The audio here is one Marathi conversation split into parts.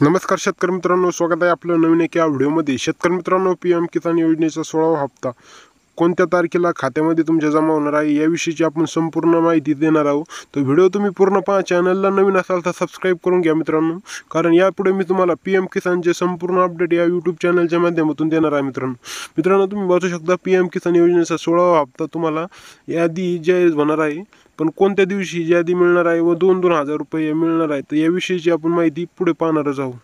नमस्कार शेतकरी मित्रांनो, स्वागत आहे आपलं नवीन एका व्हिडिओमध्ये। शेतकरी मित्रांनो, पीएम किसान योजनेचा 16वा हप्ता कोणत्या तारखेला खात्यामध्ये तुमच्या जमा होणार आहे याविषयीची आपण संपूर्ण माहिती देणार आहोत। तर व्हिडिओ तुम्ही पूर्ण पहा। चॅनलला नवीन असाल तर सबस्क्राईब करून घ्या मित्रांनो, कारण यापुढे मी तुम्हाला पीएम किसानचे संपूर्ण अपडेट या यूट्यूब चॅनलच्या माध्यमातून देणार आहे मित्रांनो तुम्ही बघू शकता, पीएम किसान योजनेचा 16वा हप्ता तुम्हाला यादी जाहीर होणार आहे। पण कोणत्या दिवशी यादी मिळणार आहे व 2,000 रुपये मिळणार आहेत तर याविषयीची आपण माहिती पुढे पाहणारच आहोत।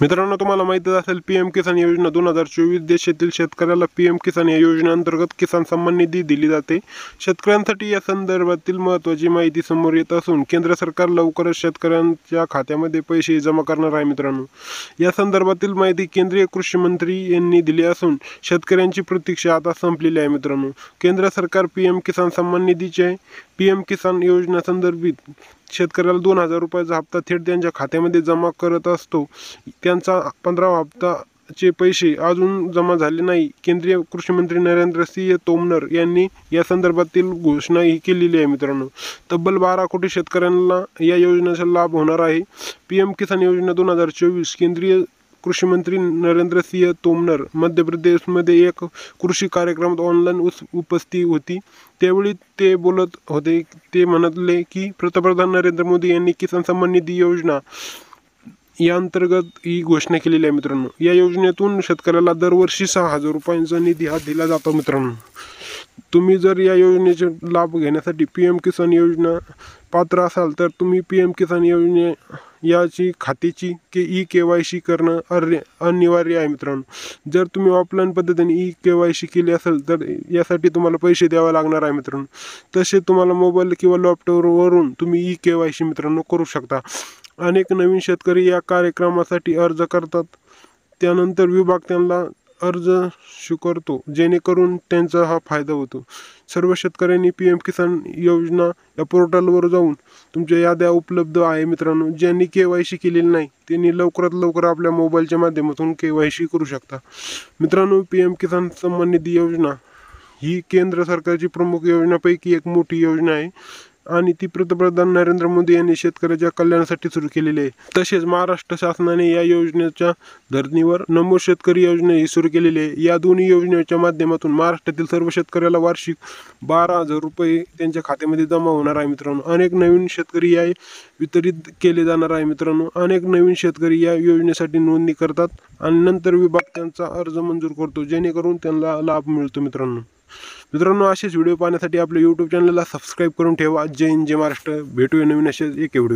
मित्रांनो, तुम्हाला माहितीच असेल, पीएम किसान योजना 2024 देशातील शेतकऱ्याला पीएम किसान या योजनेअंतर्गत किसान सन्मान निधी दिली जाते। शेतकऱ्यांसाठी या संदर्भातील महत्त्वाची माहिती समोर येत असून केंद्र सरकार लवकरच शेतकऱ्यांच्या खात्यामध्ये पैसे जमा करणार आहे। मित्रांनो, या संदर्भातील माहिती केंद्रीय कृषी मंत्री यांनी दिली असून शेतकऱ्यांची प्रतीक्षा आता संपलेली आहे। मित्रांनो, केंद्र सरकार पीएम किसान सन्मान निधीचे पीएम किसान योजना संदर्भित शेतकऱ्याला 2,000 रुपयाचा हप्ता थेट त्यांच्या खात्यामध्ये जमा करत असतो। त्यांचा 15वा हप्ताचे पैसे अजून जमा झाले नाही। केंद्रीय कृषी मंत्री नरेंद्र सिंह तोमर यांनी या संदर्भातील घोषणा ही केलेली आहे। मित्रांनो, तब्बल 12 कोटी शेतकऱ्यांना या योजनेचा लाभ होणार आहे। पीएम किसान योजना 2024 केंद्रीय कृषी मंत्री नरेंद्र सिंह तोमर मध्य प्रदेशमध्ये एक कृषी कार्यक्रमात ऑनलाईन उपस्थित होती। त्यावेळी ते बोलत होते। ते म्हणाले की पंतप्रधान नरेंद्र मोदी यांनी किसान सन्मान निधी योजना या अंतर्गत ही घोषणा केलेली आहे। मित्रांनो, या योजनेतून शेतकऱ्याला दरवर्षी 6,000 रुपयांचा निधी हा दिला जातो। मित्रांनो, तुम्ही जर या योजनेचे लाभ घेण्यासाठी पीएम किसान योजना पात्र असाल तर तुम्ही पीएम किसान योजने याची खात्याची ई-KYC करणं अनिवार्य आहे। मित्रांनो, जर तुम्ही ऑफलाईन पद्धतीने ई-KYC केली असेल तर यासाठी तुम्हाला पैसे द्यावे लागणार आहे। मित्रांनो, तसे तुम्हाला मोबाईल किंवा लॅपटॉपवरून तुम्ही ई-KYC मित्रांनो करू शकता। अनेक नवीन शेतकरी या कार्यक्रमासाठी अर्ज करतात, त्यानंतर विभाग त्यांना अर्ज स्वीकारतो, जेणेकरून त्यांचा हा फायदा होतो। सर्व शेतकऱ्यांनी पीएम किसान योजना या पोर्टलवर जाऊन तुमच्या याद्या उपलब्ध आहे। मित्रांनो, ज्यांनी KYC केलेली नाही त्यांनी लवकरात लवकर आपल्या मोबाईलच्या माध्यमातून KYC करू शकता। मित्रांनो, पीएम किसान सन्मान निधी योजना ही केंद्र सरकारची प्रमुख योजनांपैकी एक मोठी योजना आहे आणि ती पंतप्रधान नरेंद्र मोदी यांनी शेतकऱ्याच्या कल्याणासाठी सुरू केलेली आहे। तसेच महाराष्ट्र शासनाने या योजनेच्या धर्तीवर नमो शेतकरी योजना ही सुरू केलेली आहे। या दोन्ही योजनेच्या माध्यमातून महाराष्ट्रातील सर्व शेतकऱ्याला वार्षिक 12,000 रुपये त्यांच्या खात्यामध्ये जमा होणार आहे। मित्रांनो, अनेक नवीन शेतकरी या वितरित केले जाणार आहे। मित्रांनो, अनेक नवीन शेतकरी या योजनेसाठी नोंदणी करतात आणि नंतर विभाग त्यांचा अर्ज मंजूर करतो, जेणेकरून त्यांना लाभ मिळतो। मित्रांनो, असेच व्हिडिओ पाहण्यासाठी आपल्या यूट्यूब चॅनलला सबस्क्राईब करून ठेवा। जय हिंद, जय महाराष्ट्र। भेटूया नवीन असेच एक व्हिडिओ।